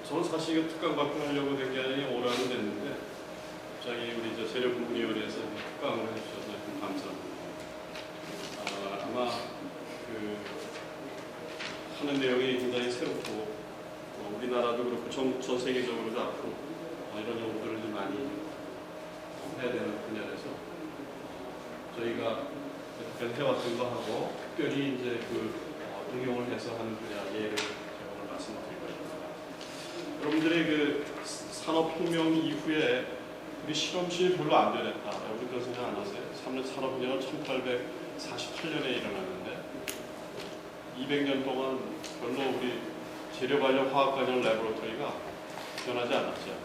저는 사실 이거 특강 발표하려고 된 게 아니라 오래는 됐는데 갑자기 우리 재료분분위원회에서 특강을 해주셔서 좀 감사합니다. 아마 그 하는 내용이 굉장히 새롭고 우리나라도 그렇고 전 세계적으로도 앞으로 이런 연구들을 좀 많이 해야 되는 분야라서 저희가 해왔던 거 하고 특별히 이제 응용을 해서 하는 분야 예를 제가 오늘 말씀드릴 겁니다. 여러분들의 그 산업혁명 이후에 우리 실험실이 별로 안 변했다. 우리 그런 생각 안 하세요? 산업혁명은 1848년에 일어났는데 200년 동안 별로 우리 재료 관련, 화학 관련 레보레토리가 변하지 않았죠.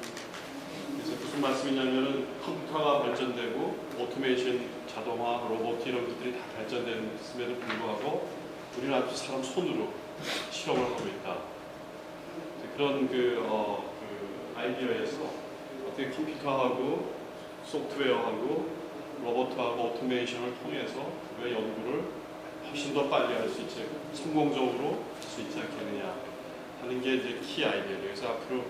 그래서 무슨 말씀이냐면은 컴퓨터가 발전되고 오토메이션, 자동화, 로봇 이런 것들이 다 발전됐음에도 불구하고 우리는 아주 사람 손으로 실험을 하고 있다. 그런 아이디어에서 어떻게 컴퓨터하고 소프트웨어하고 로봇하고 오토메이션을 통해서 그 연구를 훨씬 더 빨리 할 수 있지, 성공적으로 할 수 있지 않겠느냐 하는 게 이제 키 아이디어예요. 그래서 앞으로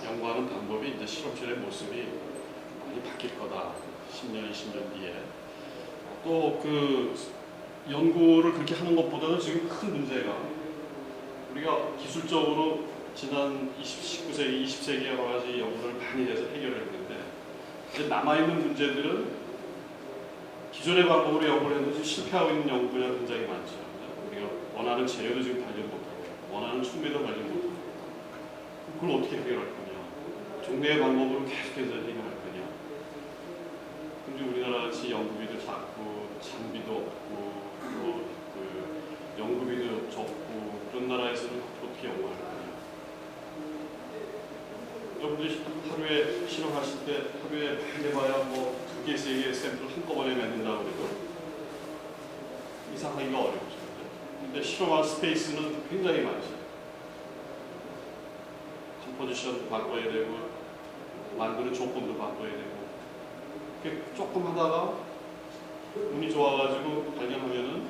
연구하는 방법이 이제 실험실의 모습이 많이 바뀔 거다. 10년, 20년 뒤에. 또 그 연구를 그렇게 하는 것보다는 지금 큰 문제가 우리가 기술적으로 지난 19세기, 20세기에 여러 가지 연구를 많이 해서 해결을 했는데 이제 남아있는 문제들은 기존의 방법으로 연구를 했는데 실패하고 있는 연구 분야가 굉장히 많죠. 우리가 원하는 재료도 지금 발견 못하고 원하는 충매도 발견 못하고 그걸 어떻게 해결할 거냐. 종래의 방법으로 계속해서 해결할 거냐. 근데 우리나라 같이 연구비도 작고 장비도 없고 연구비도 적고 그런 나라에서는 어떻게 연구할 거냐. 여러분들이 하루에 실험하실 때 하루에 많이 해봐야 뭐 2개, 3개 샘플 한꺼번에 만든다고 해도 이상하기가 어렵죠. 근데 실험할 스페이스는 굉장히 많죠. 컴포지션도 바꿔야 되고 만드는 조건도 바꿔야 되고 조금 하다가 운이 좋아가지고 발견하면은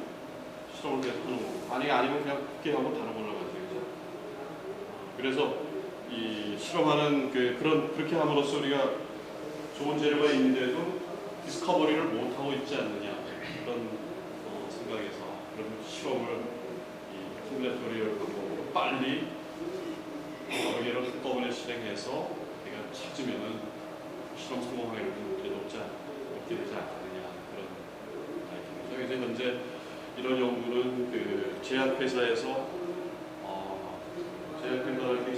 실험을 계속 하는 거고 만약에 아니면 그냥 그렇게 하고 다른 걸로 가죠. 그래서 이 실험하는 그렇게 함으로써 우리가 좋은 재료가 있는데도 디스커버리를 못하고 있지 않느냐 그런 생각에서 그런 실험을 이 콤비네토리얼 방법으로 빨리 여러 개를 한꺼번에 실행해서 우리가 찾으면은 실험 성공 확률이 높게 되지 않느냐 그런 이야기입니다. 그래서 현재 이런 연구는 제약회사에서 제약회사라는 게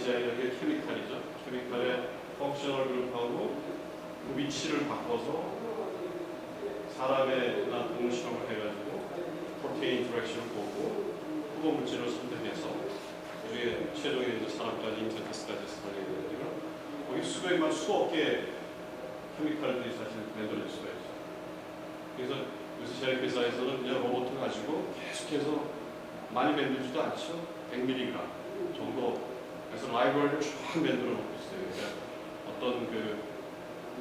케미칼이죠. 케미칼의 펑셔널 그룹하고 그 위치를 바꿔서 사람에나 동물 실험을 해가지고 프로테인 인터랙션을 보고 후보 물질을 선택해서 그중에 최종에 이제 사람까지 인터페스까지 설명해 드리니까 거기 수백만 수억 개의 케미칼들이 사실 만들어질 수가 있죠. 그래서 요새 제약회사에서는 그냥 로봇을 가지고 계속해서 많이 만들지도 않죠. 100mg 정도 그래서 라이브러리를 쫙 만들어 놓고 있어요. 그러니까 어떤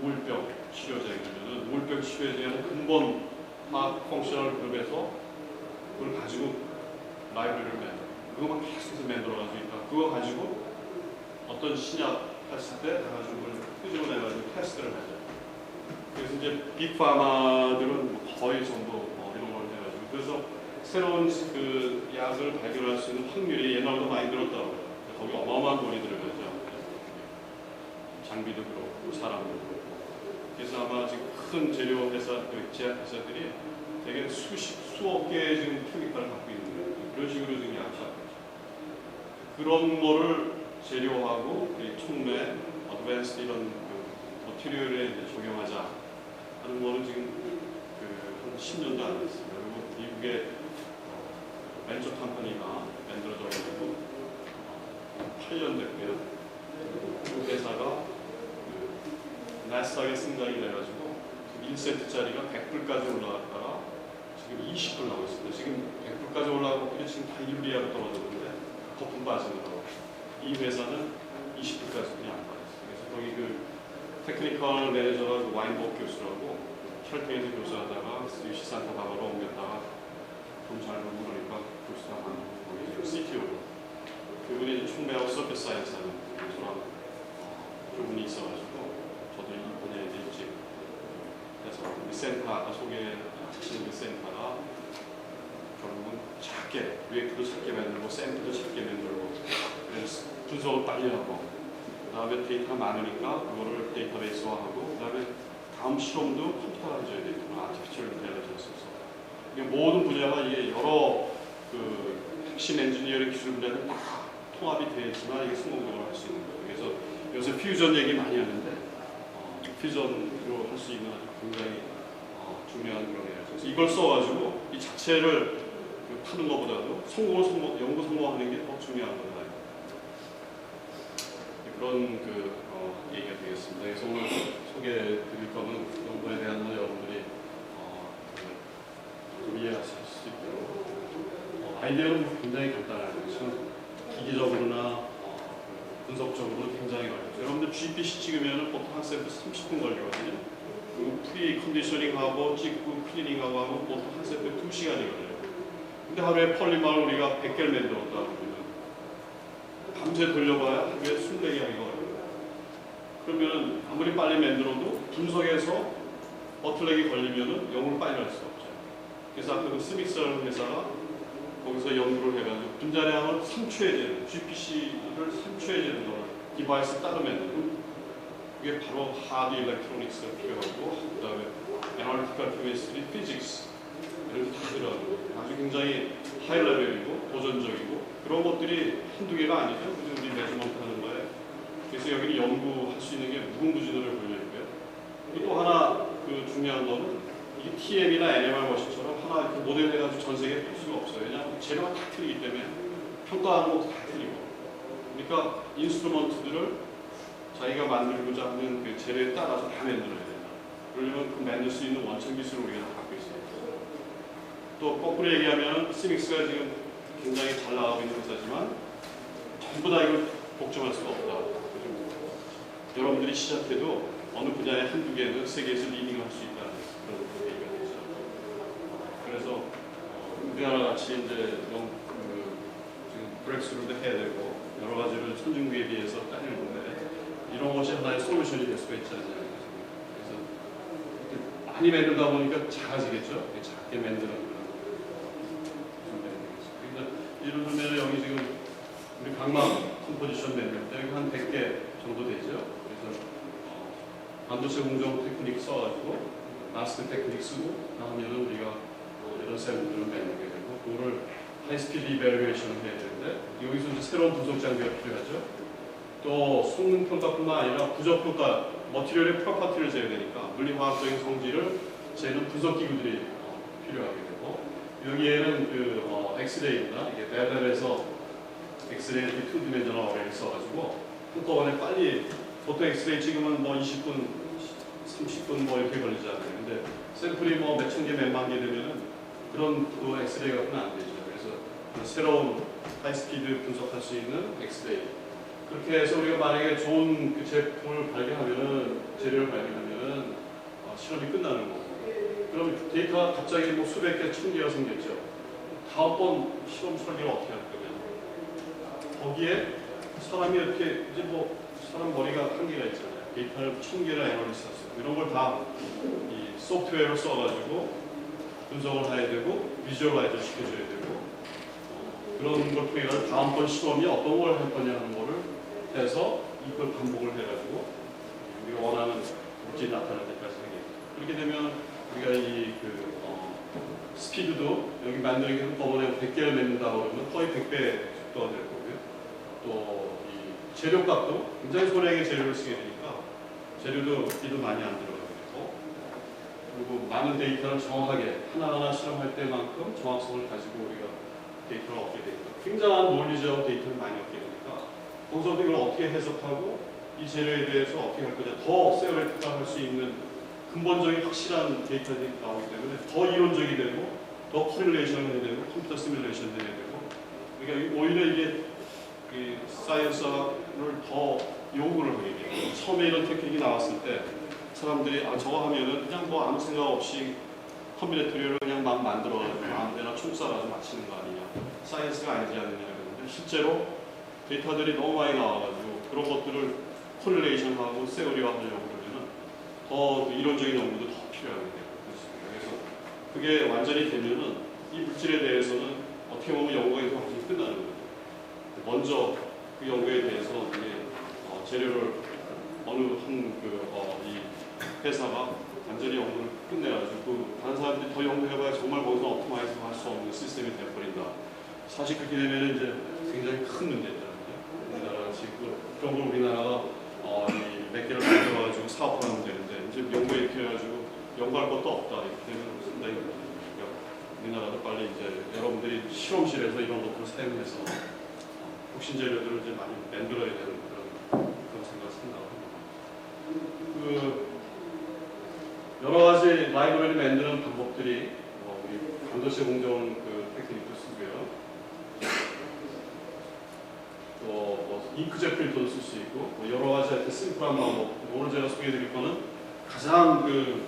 우울병 치료제냐면은 우울병 치료제는 근본 화학 펑셔널 그룹에서 그걸 가지고 라이브러리를 만들어. 그거만 계속해서 만들어가지고 있다. 그거 가지고 어떤 신약 했을 때 가지고 그걸 끄집어내가지고 테스트를 하죠. 그래서 이제 빅파마들은 거의 전부 이런 걸 해가지고 그래서 새로운 약을 발견할 수 있는 확률이 옛날보다 많이 늘었다고 해요. 거기 어마어마한 돈이 들어가죠. 장비도 그렇고 사람도 그렇고. 그래서 아마 지금 큰 재료 회사, 제약회사들이 대개 수억 개의 지금 케미칼을 갖고 있는 거예요. 그런 식으로 지금 약하죠. 그런 거를 재료하고 우리 촉매, 어드밴스 이런 머티리얼에 적용하자 하는 거는 지금 한 10년도 안 됐습니다. 그리고 미국의 벤처 컴퍼니가 만들어져가지고 8년 됐고요. 그 회사가 나스닥에 승강이 돼가지고 1센트짜리가 100불까지 올라갔다가 지금 20불 나오고 있습니다. 지금 100불까지 올라가고 지금 다 1불 이하로 떨어졌는데 거품 빠지는 거. 이 회사는 20불까지 안 빠졌어요. 그래서 거기 테크니컬 매니저가 와인복 교수라고 혈태에서 교수하다가 시산타 과거로 옮겼다가 돈 잘 벌고 그러니까 교수가 만들고 거기 CTO로 그분이 촉매하고 서비스 사이언스하는 그런 부분이 있어가지고 저도 이 분야에 일찍 해서 이 센터 아까 소개하신 그 센터가 결국은 작게 리액트도 작게 만들고 샘플도 작게 만들고 그래서 분석을 빨리 하고 그다음에 데이터가 많으니까 그거를 데이터베이스화하고 그다음에 다음 실험도 컴퓨터가 해줘야 되겠구나. 아티피셜 인텔리전스에서 이게 모든 분야가 이게 여러 그 핵심 엔지니어링 기술 분야들 다 통합이 되어야지만 이게 성공적으로 할 수 있는 거예요. 그래서 요새 퓨전 얘기 많이 하는데 퓨전으로 할 수 있는 아주 굉장히 중요한 그런 거예요. 그래서 이걸 써가지고 이 자체를 파는 것보다도 연구 성공하는 게 더 중요한 거다. 그런 얘기가 되겠습니다. 그래서 오늘 소개해드릴 거는 연구에 대한 여러분들이 좀 이해하실 수 있도록 아이디어는 굉장히 간단한 것은 기계적으로나 분석적으로 굉장히 어렵죠. 여러분들 GPC 찍으면 보통 한 샘플 30분 걸리거든요. 그리고 프리 컨디셔닝하고 찍고 클리닝하고 하면 보통 한 샘플 2시간이 걸려요. 근데 하루에 폴리머를 우리가 100개를 만들었다 그러면 밤새 돌려봐야 하루에 24개 하기가 어려워요. 그러면 아무리 빨리 만들어도 분석에서 버틀렉이 걸리면 연구를 빨리 할 수 없죠. 그래서 아까 그 스믹스라는 회사가 거기서 연구를 해가지고 분자량을 3초에 재는 GPC를 3초에 재는 거를 디바이스 따로 만드는 그게 바로 하드 일렉트로닉스가 필요하고 그 다음에 애널리티컬 케미스트리, 피직스 이런 게 다 들어가고 아주 굉장히 하이 레벨이고 도전적이고 그런 것들이 한두 개가 아니죠. 우리 매주먼트 하는 거에. 그래서 여기는 연구할 수 있는 게 무궁무진으로 걸려있고요. 또 하나 그 중요한 거는 이 TM이나 NMR 머신처럼 하나 그 모델 해가지고 전 세계에 풀 수가 없어요. 왜냐하면 재료가 다 틀리기 때문에 평가하는 것도 다 틀리고. 그러니까 인스트루먼트들을 자기가 만들고자 하는 그 재료에 따라서 다 만들어야 된다. 그러려면 그 만들 수 있는 원천 기술을 우리가 다 갖고 있어요. 또 거꾸로 얘기하면 시믹스가 지금 굉장히 잘 나가고 있는 회사지만 전부 다 이걸 독점할 수가 없다. 여러분들이 시작해도 어느 분야에 한두 개는 세계에서 리딩할 수 있다는 그런 얘기가 되죠. 그래서 우리나라 같이 이제 지금 브렉스루도 해야 되고 여러 가지를 선진국에 비해서 따지는데 이런 것이 하나의 솔루션이 될 수가 있지 않나요? 그래서 많이 만들다 보니까 작아지겠죠. 작게 만드는 예를 들면 여기 지금 우리 강막 컴포지션 만들 때 여기 한 100개 정도 되죠. 그래서 반도체 공정 테크닉 써가지고 마스크 테크닉 쓰고 나오면은 우리가 이런 샘플들을 만들게 되고 그거를 하이스피드 이베리에이션을 해야 되는데 여기서 이제 새로운 분석 장비가 필요하죠. 또 성능 평가뿐만 아니라 부적 평가, 머티리얼의 프로퍼티를 재야 되니까 물리화학적인 성질을 재는 분석 기구들이 필요하게 되고 여기에는 그 엑스레이입니다. 이게 랩에서 엑스레이 2디멘셔널 어레이를 써가지고 한꺼번에 빨리 보통 엑스레이 찍으면 뭐 20분, 30분 뭐 이렇게 걸리잖아요. 근데 샘플이 뭐 몇천 개, 몇만 개 되면은 그런 그 엑스레이 갖고는 안 되죠. 그래서 새로운 하이스피드 분석할 수 있는 엑스레이. 그렇게 해서 우리가 만약에 좋은 그 제품을 발견하면은 재료를 발견하면은 실험이 끝나는 거고. 그럼 데이터가 갑자기 뭐 수백 개, 천 개가 생겼죠. 다음번 실험 설계를 어떻게 할 거냐. 거기에 사람이 이렇게 이제 뭐 사람 머리가 한계가 있잖아요. 데이터를 1000개나 애널리시스 했어요. 이런 걸 다 이 소프트웨어를 써가지고 분석을 해야 되고 비주얼라이즈 시켜줘야 되고 그런 걸 통해 다음번 실험이 어떤 걸 할 거냐 하는 거를 해서 이걸 반복을 해가지고 우리가 원하는 물질이 나타날 때까지 하게. 그렇게 되면 우리가 이 스피드도 여기 만들기 한꺼번에 100개를 맺는다고 그러면 거의 100배 속도가 될 거고요. 또 이 재료값도 굉장히 소량의 재료를 쓰게 되니까 재료도 비도 많이 안 들어가게 되고 그리고 많은 데이터를 정확하게 하나하나 실험할 때만큼 정확성을 가지고 우리가 데이터를 얻게 되니까 굉장한 논리적으로 데이터를 많이 얻게 되니까 거기서 이걸 어떻게 해석하고 이 재료에 대해서 어떻게 할 거냐 더 세어리티컬 할 수 있는 근본적인 확실한 데이터들이 나오기 때문에 더 이론적이 되고 더 코릴레이션을 해야 되고 컴퓨터 시뮬레이션을 해야 되고 그러니까 오히려 이게 사이언스를 더 요구를 하게 돼요. 처음에 이런 테크닉이 나왔을 때 사람들이 저거 하면은 그냥 뭐 아무 생각 없이 컴비네토리를 그냥 막 만들어가지고 아무데나 총 쏴가지고 맞히는 거 아니냐 사이언스가 아니지 않느냐 그러는데 실제로 데이터들이 너무 많이 나와가지고 그런 것들을 콜레이션하고 세어리화하려고 그러면은 더 이론적인 연구도 더 필요하게 되고 그렇습니다. 그래서 그게 완전히 되면은 이 물질에 대해서는 어떻게 보면 연구가 이제 완전히 끝나는 거죠. 먼저 그 연구에 대해서 이게 재료를 어느 이 회사가 완전히 연구를 끝내가지고 다른 사람들이 더 연구해봐야 정말 거기서 오토마이즈 할 수 없는 시스템이 되어버린다. 사실 그렇게 되면 이제 굉장히 큰 문제잖아요. 우리나라 지금 그런 걸 우리나라가 몇 개를 만들어가지고 사업을 하면 되는데 이제 연구 이렇게 해가지고 연구할 것도 없다. 이렇게 되면 상당히 우리나라도 빨리 이제 여러분들이 실험실에서 이런 것들을 사용해서 혁신 재료들을 이제 많이 만들어야 되는 그런 생각을 생각합니다. 여러 가지 라이브러리 만드는 방법들이 우리 반도체 공정 테크닉도 쓰고요. 또 잉크젯 프린터도 쓸 수 있고 여러 가지 심플한 방법. 오늘 제가 소개해드릴 거는 가장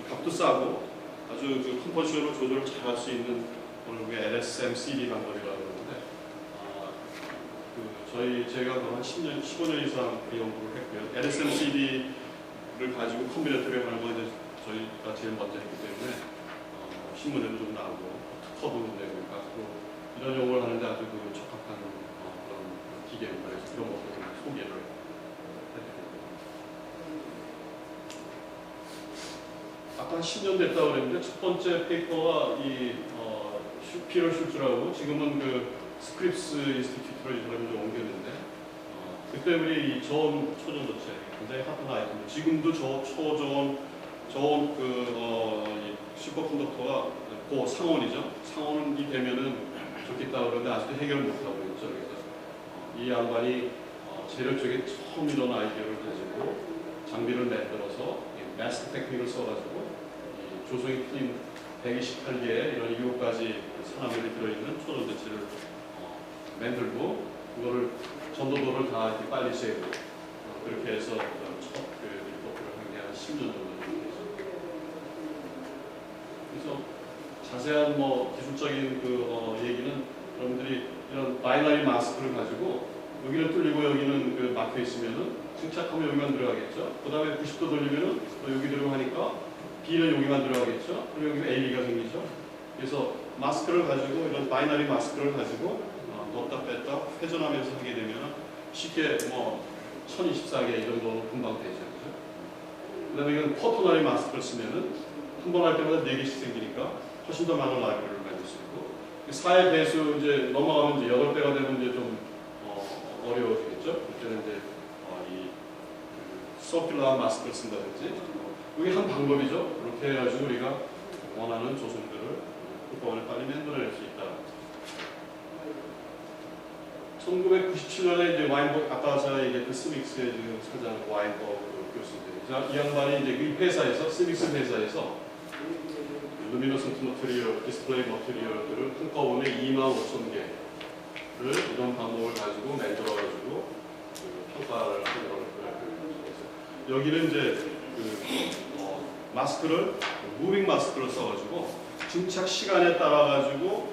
값도 싸고 아주 컴포지션을 조절을 잘 할 수 있는 오늘 우리 LSMCD 방법이라고 하는데 제가 한 10년, 15년 이상 연구를 했고요. LSMCD를 가지고 컴비네이터를 하는 건 이제 저희가 제일 먼저 했기 때문에 신문에도 좀 나오고 특허도 내고 이런 용어를 하는데 아주 적합한 그런 기계입니다. 그래서 그런 것도 좀 소개를 해드립니다. 아까 10년 됐다고 그랬는데 첫 번째 페이퍼가 피터 슐츠라고 지금은 스크립스 인스티튜트로 이름을 좀 옮겼는데 그때 우리 이 저온 초전도체 굉장히 핫한 아이템. 지금도 초저온 이 슈퍼컨덕터가 상온이죠. 상온이 되면은 좋겠다 그러는데 아직도 해결을 못하고 있죠. 그래서 이 양반이 재료 쪽에 처음 이런 아이디어를 가지고 장비를 만들어서 마스터 테크닉을 써가지고 조성이 틀린 128개의 이런 7가지 산화물이 들어있는 초전도체를 만들고 그거를 전도도를 다 이렇게 빨리 세고 그렇게 해서 첫 리포트를 한 게 한 10년 정도 됐습니다. 그래서 자세한 기술적인 얘기는 여러분들이 이런 바이너리 마스크를 가지고 여기는 뚫리고 여기는 막혀 있으면은 증착하면 여기만 들어가겠죠. 그 다음에 90도 돌리면은 여기 들어가니까 B는 여기만 들어가겠죠. 그리고 여기 AB가 생기죠. 그래서 마스크를 가지고 이런 바이너리 마스크를 가지고 넣었다 뺐다 회전하면서 하게 되면 쉽게 1024개 이 정도는 금방 되죠. 그 다음에 이건 포토너리 마스크를 쓰면은 한 번 할 때마다 4개씩 생기니까 훨씬 더 많은 라이브러리를 만들 수 있고 4의 배수 이제 넘어가면 이제 8배가 되면 이제 좀 어려워지겠죠. 그때는 이제 이 서큘러한 마스크를 쓴다든지 이게 한 방법이죠. 그렇게 해가지고 우리가 원하는 조성들을 한꺼번에 빨리 만들어낼 수 있다. 1997년에 이제 와인버그, 아까 제가 얘기했던 스믹스의 지금 사장 와인버그 교수인데, 이 양반이 이제 이 회사에서, 스믹스 회사에서 루미너센트 머티리얼, 디스플레이 머티리얼들을 한꺼번에 25,000개를 이런 방법을 가지고 만들어가지고 평가를 하는 걸 여기는 이제 마스크를 무빙 마스크를 써가지고 증착 시간에 따라가지고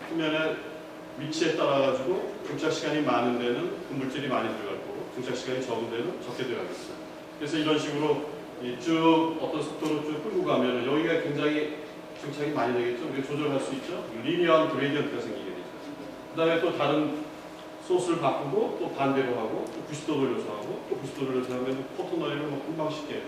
화면의 위치에 따라가지고 증착 시간이 많은 데는 그 물질이 많이 들어갈 거고 증착 시간이 적은 데는 적게 들어가겠어요. 그래서 이런 식으로 쭉 어떤 속도로 쭉 끌고 가면 여기가 굉장히 증착이 많이 되겠죠. 우리가 조절할 수 있죠. 리니어한 그레디언트가 생기게 되죠. 그 다음에 또 다른 소스를 바꾸고 또 반대로 하고 또 90도 돌려서 하고 또 90도 돌려서 하면 포토너리를 금방 쉽게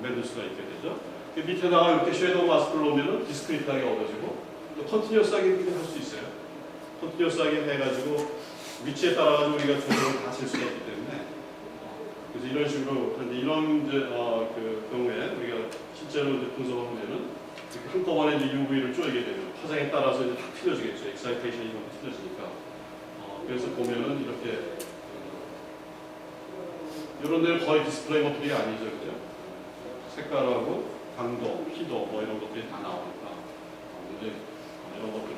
만들 수가 있게 되죠. 그 밑에다가 이렇게 쉐도우 마스크를 놓으면 디스크리트하게 얻어지고 또 컨티뉴어스하게 할 수 있어요. 컨티뉴어스하게 해가지고 위치에 따라가지고 우리가 조절을 다 칠 수가 있기 때문에 그래서 이런 식으로 그런데 이런 이제 그 경우에 우리가 실제로 이제 분석을 하면은 이렇게 한꺼번에 이제 UV를 쪼이게 되면 화장에 따라서 이제 다 틀어지겠죠. 엑사이테이션이 이런 거 틀어지니까. 그래서 보면은 이렇게 이런 데는 거의 디스플레이 머티리얼이 아니죠, 그죠? 색깔하고 강도, 희도 이런 것들이 다 나오니까 이제 이런 것들을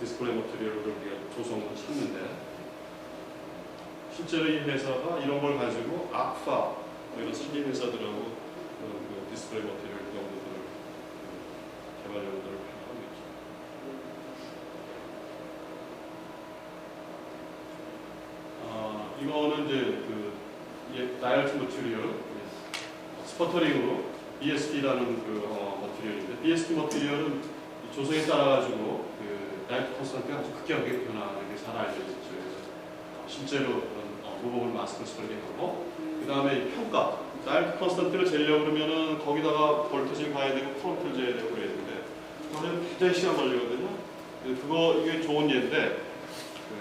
디스플레이 머티리얼을 우리가 조성을 찾는데 실제로 이 회사가 이런 걸 가지고 아파 이런 선진 회사들하고 그 디스플레이 머티리얼 연구들을 개발 연구들을 하고 있죠. 이거는 이제 다이렉트 머티리얼 스퍼터링으로 BST라는 머티리얼인데, BST 머티리얼은 조성에 따라 가지고 다이렉트 콘스턴트가 아주 급격하게 변화하는 게 잘 알려져 있죠. 그래서 실제로 그런 무법을 마스크 스프레딩 하고, 그 다음에 평가, 다이렉트 콘스턴트를 재려고 그러면은 거기다가 볼트지를 가야 되고 프론트를 재야 되고 그래야 되는데, 그거는 굉장히 시간 걸리거든요. 이게 좋은 예인데,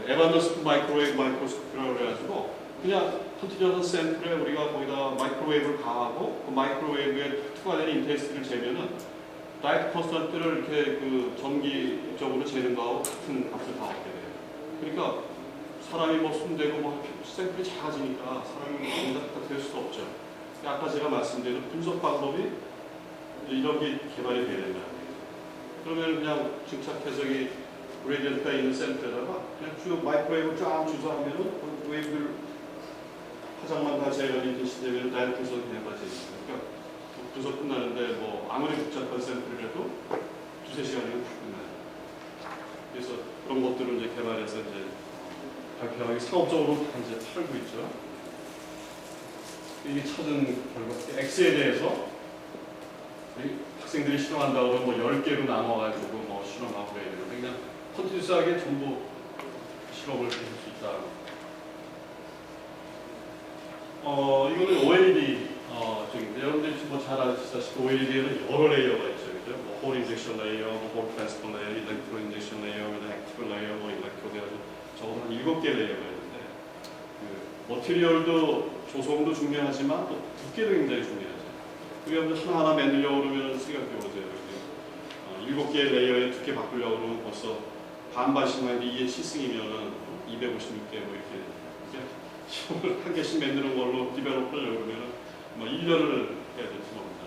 에반더스 마이크로웨이브 마이크로스코피라고 그래가지고 그냥 컨티뉴어스 샘플에 우리가 거기다 마이크로웨이브를 가하고 그 마이크로웨이브에 투과된 인텐시티를 재면은 다이렉트 콘스턴트를 이렇게 전기적으로 재는 거하고 같은 값을 다 얻게 돼요. 그러니까 사람이 손대고 샘플이 작아지니까 사람이 다 될 수도 없죠. 아까 제가 말씀드린 분석 방법이 이런 게 개발이 돼야 된다. 그러면 그냥 증착해서 그레디언트가 있는 샘플에다가 그냥 쭉 마이크로웨이브 쫙 주소하면은 그 웨이브를 화장만 다 제어하는 시되면 다이렉트 콘스턴트 그냥 빠지니까. 그러니까 분석 끝나는데 아무리 복잡한 샘플이라도 2~3시간이면 다 끝나요. 그래서 그런 것들을 이제 개발해서 이제 발표하기 상업적으로 다 이제 팔고 있죠. 이게 찾은 결과 X에 대해서 학생들이 실험한다고 그러면 10개로 나눠가지고 실험하고 그래야 되는데 그냥 컨티뉴스하게 전부 실험을 할 수 있다. 이거는 OLED 쪽인데 여러분들이 잘 아시다시피 OLED에는 여러 레이어가 있죠. 그죠? 홀 인젝션 레이어, 홀 트랜스퍼 레이어, 일렉트로 인젝션 레이어, 액티브 레이어, 일렉트로드 해가지고 적어도 한 7개 레이어가 있는데 머티리얼도 조성도 중요하지만 또 두께도 굉장히 중요하죠. 그게 하나하나 만들려고 그러면 생각해보세요. 7개의 레이어의 두께 바꾸려고 그러면 벌써 반반씩만 해도 2의 7승이면은 256개 이렇게 시험을 한 개씩 만드는 걸로 디벨롭 하려고 그러면 1년을 해야 될지 모릅니다.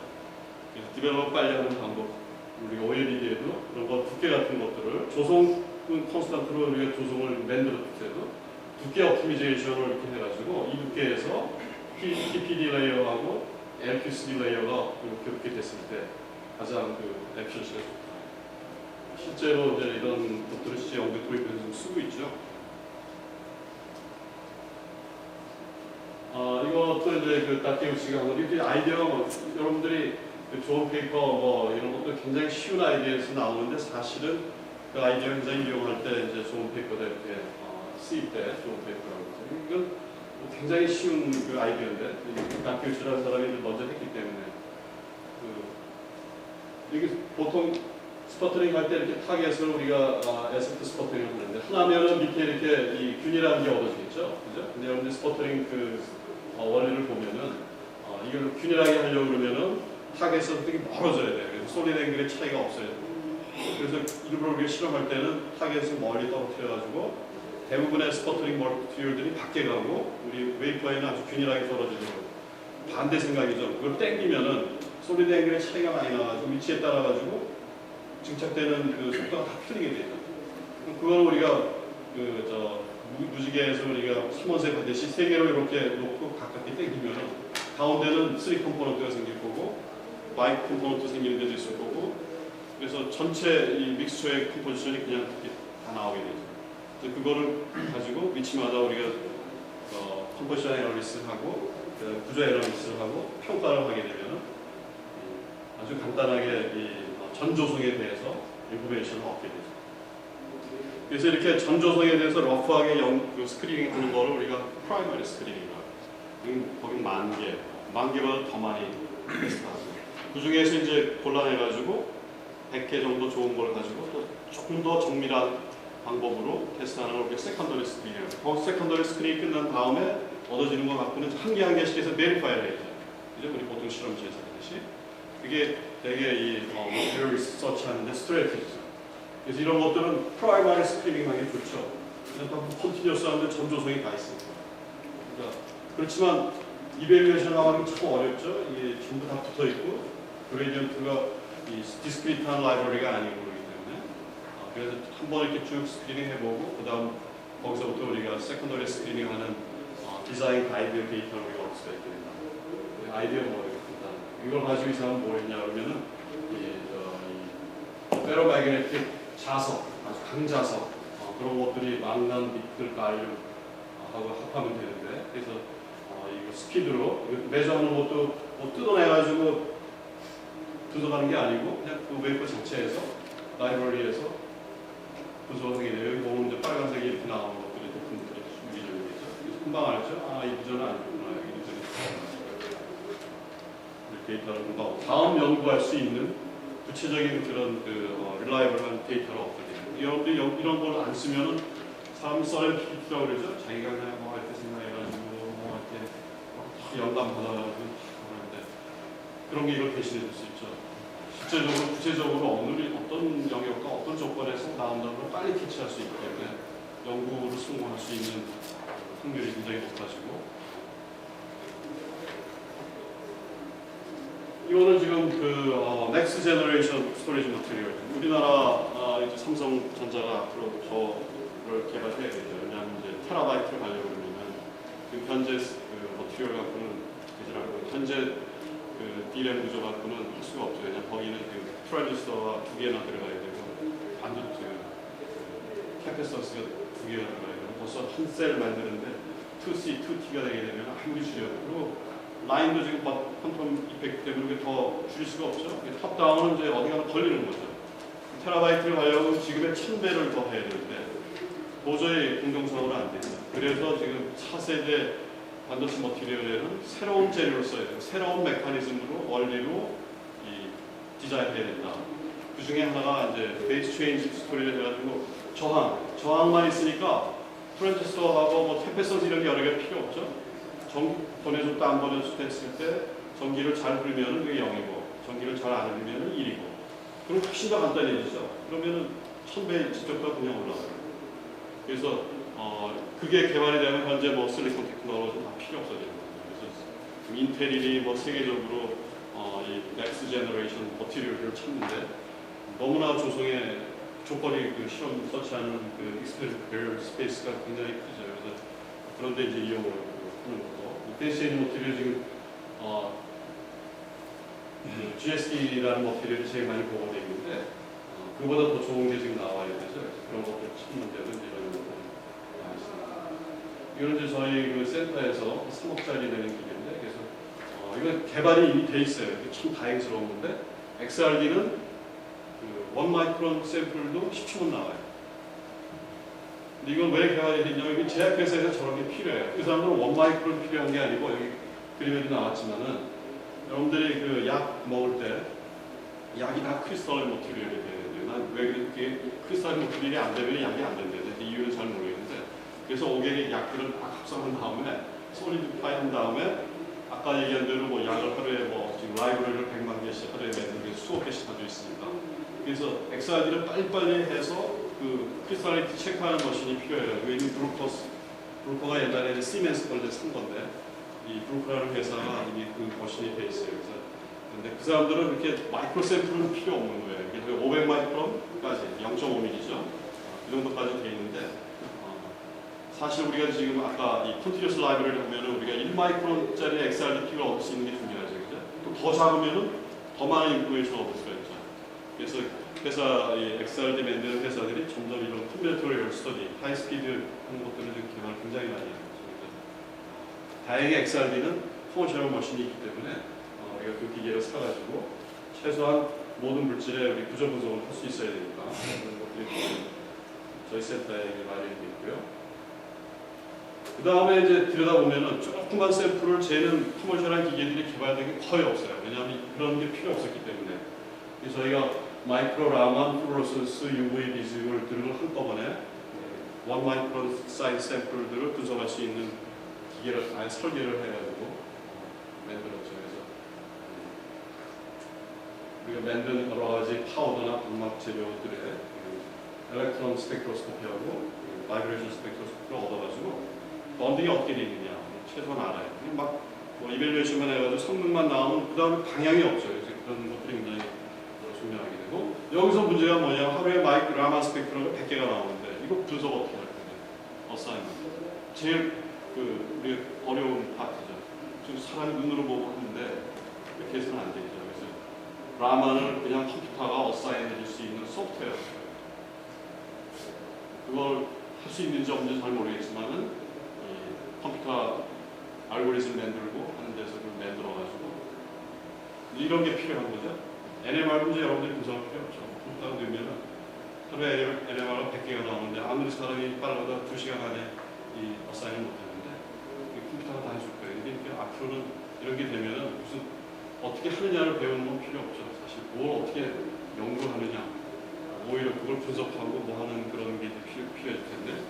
그래서 디벨롭 빨리 하는 방법, 우리가 OLED에도 그런 두께 같은 것들을 조성 콘스턴트로 우리가 조성을 만들었을 때도 두께 옵티미제이션을 이렇게 해가지고 이 두께에서 PPD 레이어하고 LQCD 레이어가 이렇게 됐을 때 가장 에피션시가 좋다. 실제로 이제 이런 것들을 실제 연구 도입해서 좀 쓰고 있죠. 이것도 이제 다케우치가 한 건, 아이디어가 여러분들이 좋은 페이퍼 이런 것도 굉장히 쉬운 아이디어에서 나오는데 사실은 그 아이디어 굉장히 이용할 때 이제 좋은 페이퍼다 이렇게 쓰일 때 좋은 페이퍼라고 하죠. 이건 굉장히 쉬운 아이디어인데 다케우치라는 사람이 먼저 했기 때문에 이게 보통 스퍼터링 할 때 이렇게 타겟을 우리가 에스트 스퍼터링을 하는데 하나면은 밑에 이렇게 이 균이라는 게 얻어지겠죠, 그죠? 근데 여러분들 스퍼터링 원리를 보면은 이걸 균일하게 하려고 그러면은 타겟에서 되게 멀어져야 돼요. 그래서 솔리드 앵글의 차이가 없어야 돼요. 그래서 일부러 우리가 실험할 때는 타겟을 멀리 떨어뜨려가지고 대부분의 스퍼터링 머티리얼들이 밖에 가고 우리 웨이퍼에는 아주 균일하게 떨어지도록 반대 생각이죠. 그걸 땡기면은 솔리드 앵글의 차이가 많이 나가지고 위치에 따라가지고 증착되는 속도가 다 틀리게 되죠. 그걸 우리가 무지개에서 우리가 3원색 하듯이 3개로 이렇게 놓고 가깝게 당기면 가운데는 3 컴포넌트가 생길 거고 5 컴포넌트 생기는 데도 있을 거고 그래서 전체 이 믹스처의 컴포지션이 그냥 이렇게 다 나오게 되죠. 그래서 그거를 가지고 위치마다 우리가 컴포지션 애널리스를 하고 구조 애널리스를 하고 평가를 하게 되면 아주 간단하게 이 전조성에 대해서 인포메이션을 얻게 되죠. 그래서 이렇게 전조성에 대해서 러프하게 스크리닝 하는 거를 우리가 프라이머리 스크리닝이라고 해요. 거긴 10,000개보다 더 많이 테스트하고 그 중에서 이제 골라내가지고 100개 정도 좋은 걸 가지고 또 조금 더 정밀한 방법으로 테스트하는 걸 우리가 세컨더리 스크리닝이라고 해요. 세컨더리 스크리닝이 끝난 다음에 얻어지는 것 갖고는 한 개 한 개씩 해서 베리파이를 해야죠. 그죠? 우리 보통 실험실에서 하듯이. 그게 되게 이 material research 하는데 스트레이트죠. 그래서 이런 것들은 프라이머리 스크리닝 하기 좋죠. 그냥 컨티뉴어스 하는데 전조성이 다 있으니까. 그러니까 그렇지만 이밸류에이션 나가는 게 참 어렵죠. 이게 전부 다 붙어 있고 그레디언트가 이 디스크리트한 라이브러리가 아니고 그러기 때문에 그래서 한번 이렇게 쭉 스크리닝 해보고 그다음 거기서부터 우리가 세컨더리 스크리닝하는 디자인 가이드 데이터를 우리가 얻을 수가 있게 된다. 아이디어 이걸 가지고 이 사람은 뭐 했냐 그러면은 페로매그네틱 자석, 아주 강자석 그런 것들이 망난 빛을 가이를 하고 합하면 되는데, 그래서 이거 스피드로 매주하는 것도 뭐 뜯어내가지고 분석하는 게 아니고 그냥 그 웨이퍼 자체에서 라이브러리에서 분석하게 돼요. 여기 보면 이제 빨간색이 이렇게 나오는 것들이 높은 것들이 준비되죠. 그래서 금방 알죠. 이 부전은 아니구나. 여기 부전이 데이터를 공부하고 다음 연구할 수 있는 구체적인 그런 릴라이블한 데이터를 얻게 돼요. 여러분들이 이런 걸 안 쓰면은 사람이 서렌피티라고 그러죠. 자기가 그냥 뭐 할 때 생각해가지고 뭐 할 때 영감 받아가지고 하는데 그런 게 이걸 대신해 줄 수 있죠. 실제적으로 구체적으로 어떤 영역과 어떤 조건에서 나온다는 걸 빨리 캐치할 수 있기 때문에 연구를 성공할 수 있는 확률이 굉장히 높아지고, 이거는 지금 넥스트 제너레이션 스토리지 머티리얼. 우리나라 이제 삼성전자가 앞으로 저를 개발해야 되죠. 왜냐하면 이제 테라바이트를 가려고 그러면 지금 현재 머티리얼 갖고는 되지 않고 현재 D램 구조 갖고는 할 수가 없죠. 왜냐하면 거기는 트랜지스터가 2개나 들어가야 되고 반도체 캐패시턴스가 2개가 들어가야 되고 벌써 한 셀 만드는데 2C, 2T가 되게 되면 아무리 줄여도 라인도 지금 퀀텀 이펙트 때문에 더 줄일 수가 없죠. 탑다운은 이제 어디 가나 걸리는 거죠. 테라바이트를 하려면 지금의 1000배를 더 해야 되는데 도저히 공정상으로 안 됩니다. 그래서 지금 4세대 반도체 머티리얼에는 새로운 재료를 써야 돼요. 새로운 메커니즘으로 원리로 디자인해야 된다. 그 중에 하나가 이제 베이스 체인지 스토리를 해가지고 저항만 있으니까 트랜지스터하고 뭐 테페선 이런 게 여러 개 필요 없죠. 전기 보내줬다 안 보내줬다 했을 때 전기를 잘 흐르면 그게 0이고 전기를 잘 안 흐르면 1이고 그럼 훨씬 더 간단해지죠. 그러면은 1000배 지적도가 그냥 올라가요. 그래서 그게 개발이 되면 현재 뭐 실리콘 테크놀로지 다 필요 없어지는 거죠. 그래서 인텔이 뭐 세계적으로 이 넥스트 제너레이션 머티리얼을 찾는데 너무나 조성의 조건이 실험 서치하는 익스페리먼트 스페이스가 굉장히 크죠. 그래서 그런데 이제 이용을 하는 거고. 베이스 머티리얼 지금 GSD라는 머티리얼이 제일 많이 보고되어 있는데 그보다 더 좋은 게 지금 나와야 되죠. 그런 것들 찾는 데는 이런 것들 나와 있습니다. 이건 이제 저희 센터에서 3억짜리 되는 기계인데 그래서 이건 개발이 이미 돼 있어요. 참 다행스러운 건데 XRD는 1 마이크론 샘플도 10초면 나와요. 근데 이건 왜 개발이 됐냐면 제약회사에서 저런 게 필요해요. 그 사람들은 1 마이크론 필요한 게 아니고 여기 그림에도 나왔지만은 여러분들이 약 먹을 때 약이 다 크리스탈 머티리얼이 돼야 돼요. 난 왜 그렇게 크리스탈 머티리얼이 안 되면 약이 안 된대. 이유는 잘 모르겠는데 그래서 5개의 약들을 막 합성한 다음에 소리드파이 한 다음에 아까 얘기한 대로 뭐 약을 하루에 지금 라이브러리를 100만 개씩 하루에 만드는 게 수억 개씩 가지고 있으니까 그래서 XRD를 빨리빨리 해서 크리스탈리티 체크하는 머신이 필요해요. 왜냐면 브루커가 옛날에 시멘스 걸 산 건데 이 브루커라는 회사가 이미 그 머신이 돼 있어요. 그래서 근데 그 사람들은 이렇게 마이크로 샘플은 필요 없는 거예요. 그래서 500 마이크론까지 0.5mm죠. 그 정도까지 돼 있는데 사실 우리가 지금 아까 이 컨티뉴어스 라이브러리를 보면은 우리가 1마이크론짜리 XRD 픽을 얻을 수 있는 게 중요하죠. 그죠? 또 더 작으면은 더 많은 인포메이션을 얻을 수가 있죠. 그래서 이 XRD 만드는 회사들이 점점 이런 컴비네토리얼 스터디, 하이스피드 하는 것들을 지금 개발을 굉장히 많이 해요. 다행히 XRD는 포먼셜 머신이 있기 때문에 우리가 그 기계를 사가지고 최소한 모든 물질의 우리 구조 분석을 할 수 있어야 되니까 그런 것들이 저희 센터에 마련이 되어 있고요. 그 다음에 이제 들여다보면은 조그만 샘플을 재는 커머셜한 기계들이 개발된 게 거의 없어요. 왜냐하면 그런 게 필요 없었기 때문에. 그래서 저희가 마이크로 라만, 플로로센스, UV 비즈들을 한꺼번에 1 마이크론 사이즈 샘플들을 분석할 수 있는 기계를 아예 설계를 해가지고 만들었죠. 그래서 우리가 만든 여러 가지 파우더나 방막 재료들의 엘렉트론 스펙트로스코피하고 바이브레이션 스펙트로스코피를 얻어가지고 런딩이 어떻게 되느냐 최소한 알아요. 뭐 이밸류에이션만 해가지고 성능만 나오면 그 다음에 방향이 없죠. 그래서 그런 것들이 굉장히 중요하게 되고 여기서 문제가 뭐냐 하루에 라만 스펙트럼이 100개가 나오는데 이거 분석 어떻게 할 거냐 어사이먼트 제일 우리 어려운 파트죠. 지금 사람이 눈으로 보고 하는데 이렇게 해서는 안 되죠. 그래서 라만을 그냥 컴퓨터가 어사인 해줄 수 있는 소프트웨어였어요. 그걸 할 수 있는지 없는지 잘 모르겠지만은 라이브러리를 만들고 하는 데서 그걸 만들어가지고 이런 게 필요한 거죠. NMR 문제 여러분들이 분석할 필요 없죠. 컴퓨터가 되면은 하루에 NMR가 100개가 나오는데 아무리 사람이 빨라도 2시간 안에 이 어사인을 못하는데 컴퓨터가 다 해줄 거예요. 그러니까 앞으로는 이런 게 되면은 무슨 어떻게 하느냐를 배우는 건 필요 없죠. 사실 뭘 어떻게 연구하느냐, 오히려 그걸 분석하고 뭐 하는 그런 게 필요할 텐데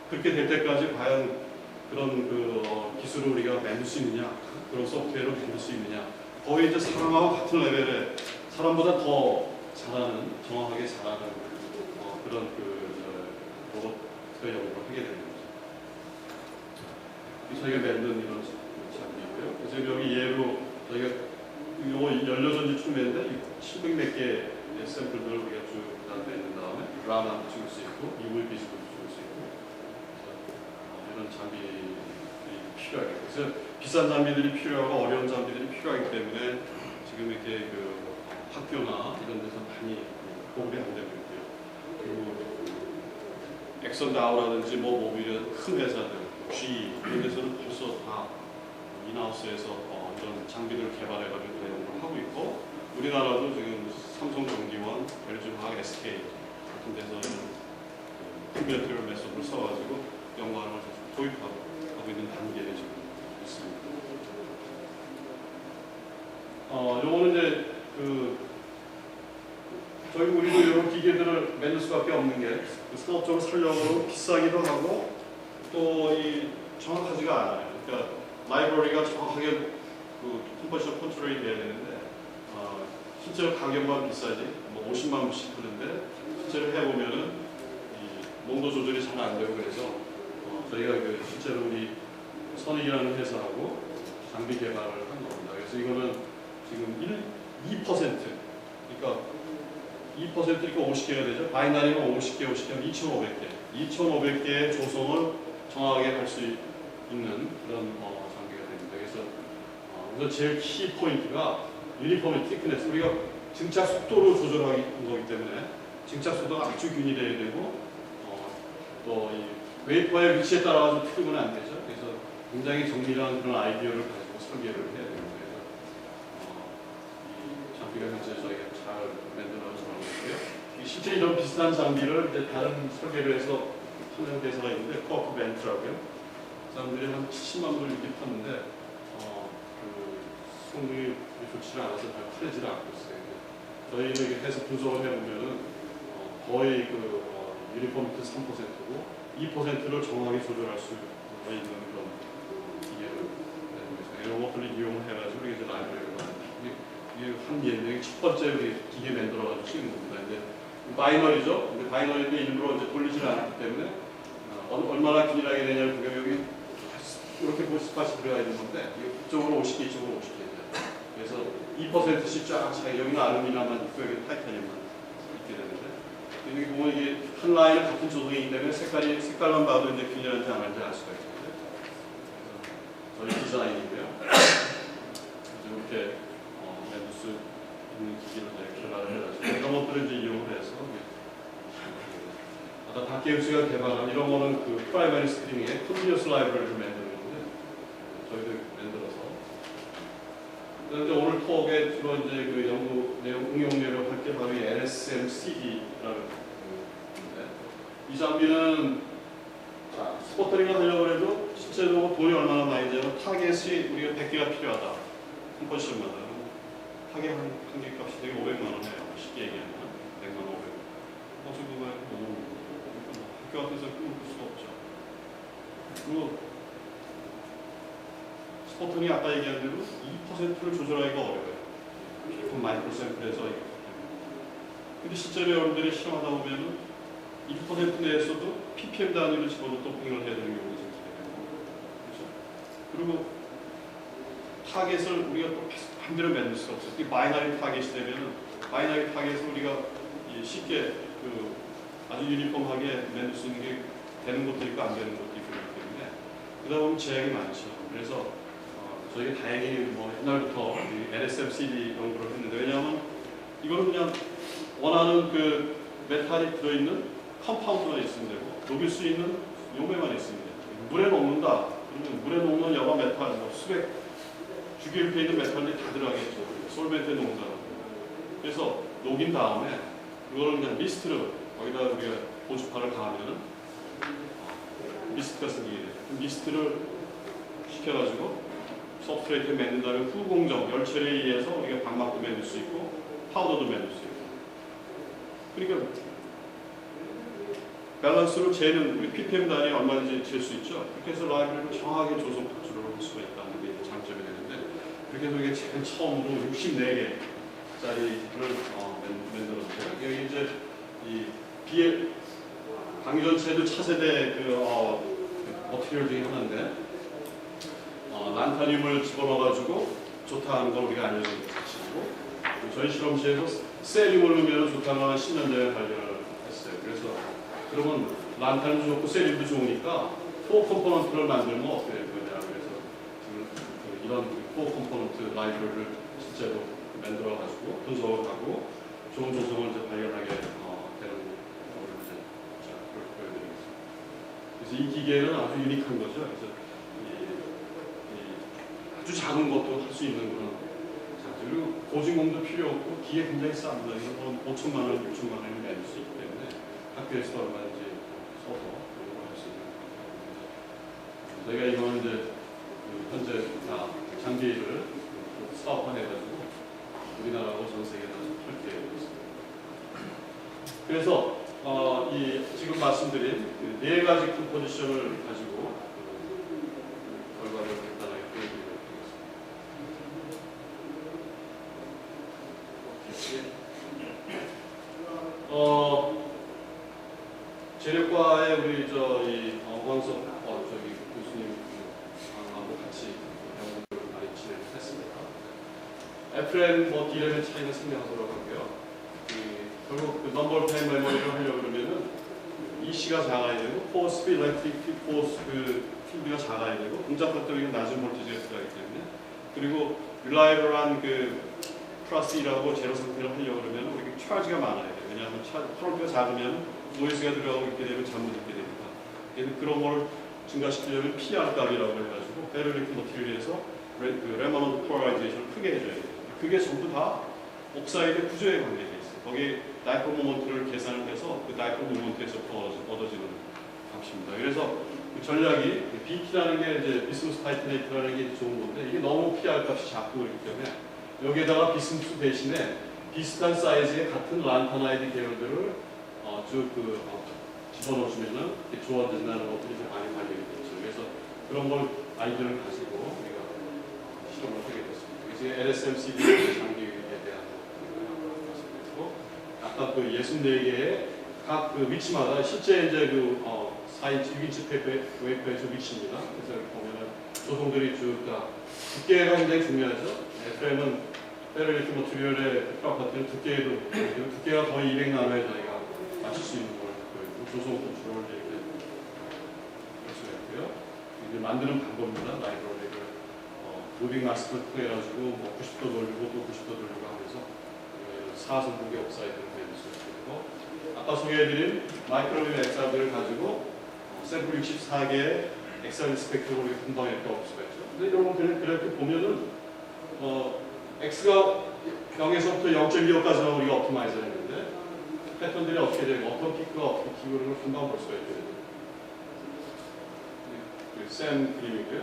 그렇게 될 때까지 과연 그런 기술을 우리가 만들 수 있느냐, 그런 소프트웨어를 만들 수 있느냐, 거의 이제 사람하고 같은 레벨의 사람보다 더 잘하는, 정확하게 잘하는 그런 로봇 연구를 하게 되는 거죠. 저희가 만든 이런 장비고요. 그래서 여기 예로 저희가 이거 연료전지 충매인데 700몇 개의 샘플들을 우리가 쭉 만든 다음에 라만도 찍을 수 있고 UV 비즈도 찍을 수 있고 이런 장비들이 필요하게 그래서 비싼 장비들이 필요하고 어려운 장비들이 필요하기 때문에 지금 이렇게 학교나 이런 데서 많이 보급이 안 되고 있고요. 그리고 엑선 다우라든지 모빌의 큰 회사들, G 이런 데서는 벌써 다 인하우스에서 이런 장비들을 개발해가지고 연구를 하고 있고 우리나라도 지금 삼성전기원, LG화학, SK 같은 데서 컴퓨터 메소드를 써가지고 연구하는 걸 도입하고 있는 단계에 지금 있습니다. 요거는 이제 저희 우리도 이런 기계들을 만들 수밖에 없는 게 상업적으로 살려고 비싸기도 하고 또 이 정확하지가 않아요. 그러니까 라이브러리가 정확하게 컴포지션 컨트롤이 돼야 되는데 실제로 가격만 비싸지 뭐 50만 원씩 하는데 실제로 해보면은 이 농도 조절이 잘 안 되고 그래서 저희가 실제로 우리 선익이라는 회사하고 장비 개발을 한 겁니다. 그래서 이거는 지금 2% 그러니까 2%니까 50개가 되죠. 바이너리는 50개, 50개면 2,500개. 2,500개의 조성을 정확하게 할 수 있는 그런 장비가 됩니다. 그래서 우선 제일 키 포인트가 유니폼의 티크네스. 우리가 증착 속도를 조절하는 거기 때문에 증착 속도가 아주 균일해야 되고 또 이 웨이퍼의 위치에 따라서 틀리면 안 되죠. 그래서 굉장히 정밀한 그런 아이디어를 가지고 설계를 해야 됩니다. 그래서 이 장비가 현재 저희가 잘 만들어서 나오고 있고요. 실제 이런 비슷한 장비를 이제 다른 설계를 해서 하는 회사가 있는데 코어프 벤트라고요. 사람들이 한 70만 불 이렇게 팠는데 성능이 좋지 않아서 잘 팔리지를 않고 있어요. 저희는 이렇게 해서 분석을 해보면은 거의 유니폼 밑에 3%고 2%를 정확하게 조절할 수 있는 그런 기계를 이런 것들을 이용을 해가지고 이게 라이브러리가 이게 한 예능이 첫 번째 우리 기계 만들어가지고 쓰는 겁니다. 이제 바이너리죠. 근데 바이너리인데 일부러 이제 돌리지를 않기 때문에 얼마나 균일하게 되냐를 보면 여기 이렇게 보시까지 들어가 있는 건데 이쪽으로 50개, 이쪽으로 50개. 그래서 2%씩 쫙 차이. 여기는 아루미늄만 있고 여기는 타이타늄만 있게 되는데 여기 보면 이게 한 라인은 같은 조성이기 때문에 색깔만 봐도 이제 균일한지 안 한지 알 수가 있거든요. 저희 디자인이고요. 이렇게 만들 수 있는 기기를 개발을 해가지고 이런 것들을 이제 이용을 해서 아까 다케우스가 개발한 이런 거는 프라이머리 스크린에 컨티뉴어스 라이브러리를 만드는 건데 저희도 만들어서 그런데 오늘 톡에 주로 이제 연구 내용, 응용 내용 할 게 바로 이 NSM-CD라는 건데 이 장비는 스포터링을 하려고 해도 실제로 돈이 얼마나 많이 되면 타겟이 우리가 100개가 필요하다. 컴포지션마다 타겟 한 개 값이 되게 500만 원 해요. 쉽게 얘기하면 100만 원, 500만 원. 어떻게 보면 학교 앞에서 끊을 수가 없죠. 그리고 스포터링이 아까 얘기한 대로 2%를 조절하기가 어려워요. 깊은 마이크로 샘플에서 이거. 근데 실제로 여러분들이 실험하다 보면은 1% 내에서도 ppm 단위로 집어넣어 도핑을 해야 되는 경우가 생기게 되고, 그렇죠? 그리고 타겟을 우리가 또 반대로 만들 수가 없어요. 이 바이너리 타겟이 되면은 바이너리 타겟을 우리가 쉽게 아주 유니폼하게 만들 수 있는 게 되는 것도 있고 안 되는 것도 있기 때문에 그러다 보면 제약이 많죠. 그래서 저희가 다행히 옛날부터 NSM-CD 연구를 했는데 왜냐하면 이거는 그냥 원하는 메탈이 들어있는 컴파운드만 있으면 되고 녹일 수 있는 용매만 있으면 돼요. 물에 녹는다 그러면 물에 녹는 여러 메탈, 뭐 수백 주기율표에 있는 메탈이 다 들어가겠죠. 솔벤트에 녹는 사람. 그래서 녹인 다음에 이거를 그냥 미스트로 거기다 우리가 보주파를 가하면은 미스트가 생기게 돼요. 미스트를 시켜가지고 서브스트레이트에 맺는 다음에 후공정, 열처리에 의해서 우리가 방막도 맺을 수 있고 파우더도 맺을 수 있고. 그러니까 밸런스로 재는 우리 ppm 단위 얼마든지 잴 수 있죠. 그렇게 해서 라이브러리를 정확하게 조성 구조를 할 수가 있다는 게 장점이 되는데, 그렇게 해서 이게 제일 처음으로 64개짜리를 만들었는데요. 여기 이제 이 BL 방전체도 차세대 머티리얼 중에 하나인데, 란타늄을 집어넣어가지고 좋다는 걸 우리가 알려준 사실이고, 저희 실험실에서 세륨을 넣으면 좋다는 걸 10년 전에 발견을 했어요. 그래서 그러면 란타늄도 좋고 세륨도 좋으니까 코어 컴포넌트를 만들면 어떻게 될 거냐. 그래서 지금 이런 코어 컴포넌트 라이브러리를 실제로 만들어가지고 분석을 하고 좋은 조성을 이제 발견하게 되는 거를 이제 보여드리겠습니다. 그래서 이 기계는 아주 유니크한 거죠. 그래서 아주 작은 것도 할 수 있는 그런 장치. 그리고 보증금도 필요 없고 기계 굉장히 쌉니다. 이건 5천만 원, 6천만 원이 낼 수 있기 때문에 학교에서 얼마든지 써서 이용할 수 있는. 저희가 이거는 이제 현재 장비를 사업화해가지고 우리나라하고 전 세계에 펼쳐 있습니다. 그래서 지금 말씀드린 네 가지 컴포지션을 가지고 결과를 간단하게 보여드리도록 하겠습니다. 재력과의 우리 어광석 교수님하고 같이 연구를 많이 진행했습니다. FM D램의 차이는 생략하도록 하고요. 결국 그 넘버 타임 메모리를 하려고 그러면은 EC가 작아야 되고 포스 일렉트릭 포스 필드가 작아야 되고 공작 배터리가 낮은 볼티지가 들어가기 때문에, 그리고 릴라이블한 플러스 2라고 제로 상태를 하려고 그러면 우리가 차지가 많아야 돼요. 왜냐하면 커런트가 작으면 노이즈가 들어가고 있게 되면 잠못 있게 됩니다. 그래서 그런 걸 증가시키려면 PR 값이라고 해가지고 베를리트 머티리얼에서 레머넌트 폴라라이제이션을 크게 해줘야 돼요. 그게 전부 다 옥사이드 구조에 관계되어 있어요. 거기 다이폴 모먼트를 계산을 해서 그 다이폴 모먼트에서 얻어지는 값입니다. 그래서 그 전략이 BT라는 게 이제 비스무스 타이트네이트라는 게 좋은 건데, 이게 너무 PR 값이 작고 그렇기 때문에 여기에다가 비스무스 대신에 비슷한 사이즈의 같은 란타나이드 계열들을 집어넣으시면은 좋아진다는 것들이 많이 발견이 됐죠. 그래서 그런 걸 아이디어를 가지고 우리가 실험을 하게 됐습니다. 그래서 LSMCD 장기에 대한 말씀드리고, 아까 64개의 각 위치마다 실제 이제 4인치, 6인치 웨이퍼에서 위치입니다. 그래서 보면은 조성들이 쭉 다 두께가 굉장히 중요하죠. FM은 페럴리티 머티리얼의 프로퍼티는 두께가 거의 200나노에 저희가 맞출 수 있는 걸 보여주고 조성 컨트롤을 이렇게 할 수가 있고요. 이제 만드는 방법입니다. 라이브러리를 무빙 마스크를 통해가지고 90도 돌리고 또 90도 돌리고 하면서 사선국의 옥사이드를 만들 수가 있고, 아까 소개해드린 마이크로웨이브 엑사들을 가지고 샘플 64개의 엑사일 스펙트럼을 금방 이렇게 얻을 수가 있죠. 근데 여러분 그렇게 보면은 X가 0에서부터 0.25까지는 우리가 옵티마이즈를 했는데 패턴들이 어떻게 되고 어떤 피크가 어떻게 기울는 걸 금방 볼 수가 있거든요. 샘 그림이고요.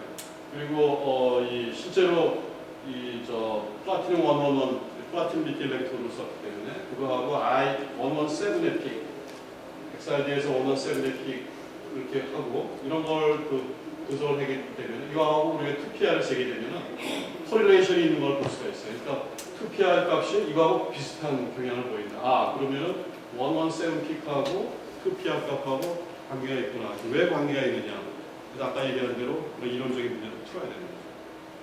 그리고 실제로 플라티늄 111 플라티늄 리티 일렉트로드를 썼기 때문에 그거하고 I117의 픽, XRD에서 117의 픽 이렇게 하고 이런 걸 분석을 하게 되면 이거하고 우리가 2PR을 재게 되면 코릴레이션이 있는 걸 볼 수가 있어요. 그러니까 2PR 값이 이거하고 비슷한 경향을 보인다. 그러면은 117 픽하고 2PR 값하고 관계가 있구나. 왜 관계가 있느냐? 그래서 아까 얘기한 대로 그런 이론적인 문제를 풀어야 되는 거죠.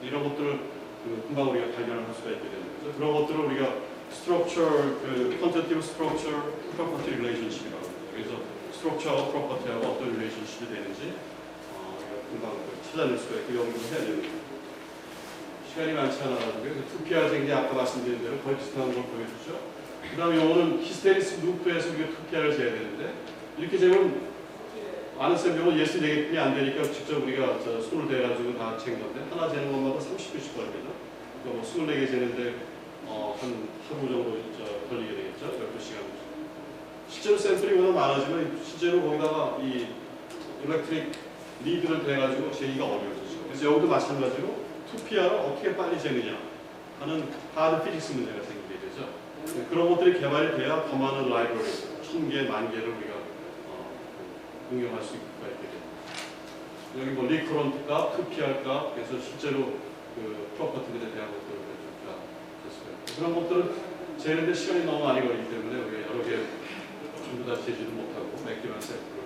이런 것들을 금방 우리가 발견을 할 수가 있게 되는 거죠. 그런 것들을 우리가 structure, quantitative structure, property relationship이라고 합니다. 그래서 structure하고 property하고 어떤 relationship이 되는지 금방 찾아낼 수가 있고 연구를 해야 되는 거예요. 시간이 많지 않아가지고 그래서 2PR 쟁이 아까 말씀드린 대로 거의 비슷한 걸 보여주죠. 그 다음에 이거는 히스테리스 루프에서 우리가 2PR을 재야 되는데 이렇게 재면 많은 샘플은 예스 네개뿐이 안 되니까 직접 우리가 손을 대가지고 다 잰 건데 하나 재는 것마다 30분씩 걸립니다. 그러니까 뭐 24개 재는데 한 하루 정도 걸리게 되겠죠. 12시간. 실제로 샘플이 워낙 많아지면 실제로 거기다가 이 일렉트릭 리드를 대가지고 재기가 어려워지죠. 그래서 여기도 마찬가지로 2PR을 어떻게 빨리 재느냐 하는 하드 피직스 문제가 생기게 되죠. 그런 것들이 개발이 돼야 더 많은 라이브러리, 1000개, 10,000개를 우리가 응용할 수 있게 됩니다. 여기 뭐 리커런트 값, 2PR 값, 그래서 실제로 그 프로퍼티들에 대한 것들을 됐어요. 그런 것들은 재는데 시간이 너무 많이 걸리기 때문에 우리가 여러 개 전부 다 재지도 못하고 몇 개만 샘플을.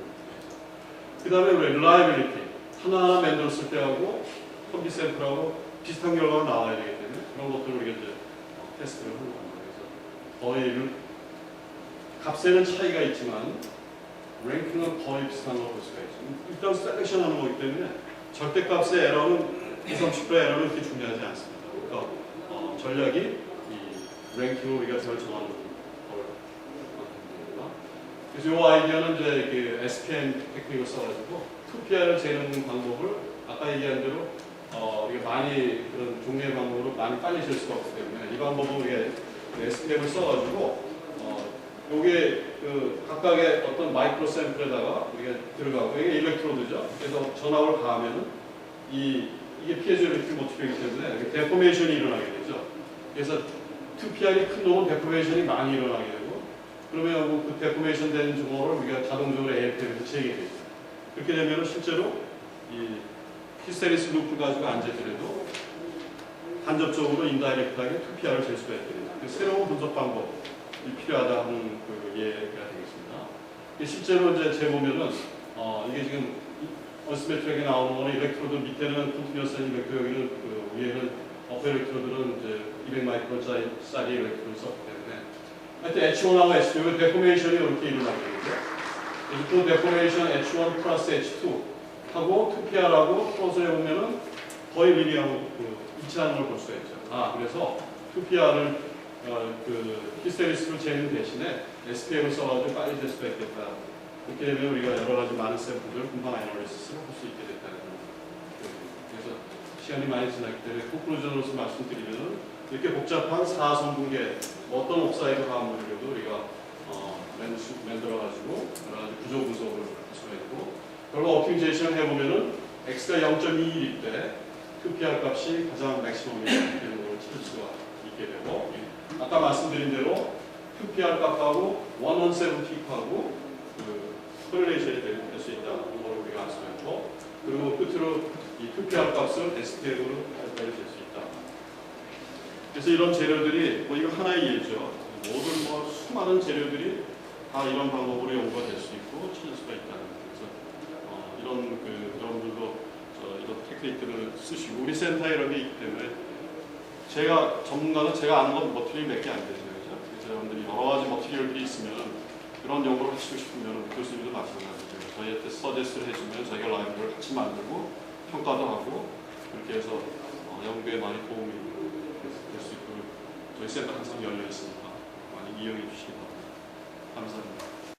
그 다음에 우리 reliability 하나하나 만들었을 때하고 컴퓨터 샘플하고 비슷한 결과가 나와야 되기 때문에 그런 것들을 우리가 이제 테스트를 하는 겁니다. 그래서 거의 값에는 차이가 있지만 랭킹은 거의 비슷한 걸 볼 수가 있죠. 일단 셀렉션 하는 거기 때문에 절대값의 에러는 20-30%의 에러는 그렇게 중요하지 않습니다. 그러니까 전략이 이 랭킹을 우리가 잘 정하는 걸 만듭니다. 그래서 이 아이디어는 이제 그 SPN 테크닉을 써가지고 2PR을 재는 방법을 아까 얘기한 대로 우리가 많이 그런 종류의 방법으로 많이 빨리 잴 수가 없기 때문에 이 방법을 우리가 SPN을 써가지고 요게 그 각각의 어떤 마이크로 샘플에다가 우리가 들어가고 이게 일렉트로드죠. 그래서 전압을 가하면은 이게 피에조일렉트릭 모티브이기 때문에 데포메이션이 일어나게 되죠. 그래서 2PR이 큰 놈은 데포메이션이 많이 일어나게 되고 그러면 그 데포메이션 된 종목을 우리가 자동적으로 AFM에서 재게 되죠. 그렇게 되면 실제로 이 히스테리스 루프를 가지고 안 재더라도 간접적으로 인다이렉트하게 2PR을 잴 수가 있게 되죠. 새로운 분석 방법 필요하다 하는 그 예가 되겠습니다. 실제로 이제 재보면은 이게 지금 어스메트릭에 나오는 거는 일렉트로드 밑에는 컨티뉴어스 일렉트로드 여기는 그 위에는 어퍼 일렉트로드는 이제 200마이크론짜리 일렉트로드를 썼기 때문에 하여튼 H1하고 H2의 데포메이션이 이렇게 일어나게 되죠. 그래서 그 데포메이션 H1 플러스 H2 하고 2PR하고 풀어서 해보면은 거의 리니어하고 일치하는 걸 볼 수가 있죠. 그래서 2PR을 그 히스테리스를 재는 대신에 SPM을 써가지고 빨리 될 수가 있겠다. 그렇게 되면 우리가 여러 가지 많은 샘플들 분판 애널리시스를 할 수 있게 됐다는 거예요. 그래서 시간이 많이 지났기 때문에 콘클루전으로서 말씀드리면 이렇게 복잡한 4성분계 어떤 옥사이드 화합물이라도 우리가 만들어가지고 여러 가지 구조 분석을 할 수가 있고 결국 옵티미제이션을 해보면은 X가 0.21일 때 2PR 값이 가장 맥시멈이 되는 걸 찾을 수가 있게 되고 아까 말씀드린 대로 2PR 값하고 117픽하고 그 코릴레이션이 될 수 있다는 걸 우리가 알 수가 있고 그리고 끝으로 이 2PR 값을 SPM으로 발달이 될 수 있다. 그래서 이런 재료들이 이거 하나의 예죠. 모든 수많은 재료들이 다 이런 방법으로 연구가 될 수 있고 찾을 수가 있다는 거예요. 그래서 이런 여러분들도 이런 테크닉들을 쓰시고 우리 센터에 이런 게 있기 때문에 전문가는 제가 아는 건 머티리얼이 몇 개 안 되죠. 그래서 여러분들이 여러 가지 머티리얼들이 있으면 그런 연구를 하시고 싶으면 교수님도 마찬가지죠. 저희한테 서제스를 해주면 저희가 라이브를 같이 만들고 평가도 하고 그렇게 해서 연구에 많이 도움이 될 수 있도록 저희 센터 항상 열려 있으니까 많이 이용해 주시기 바랍니다. 감사합니다.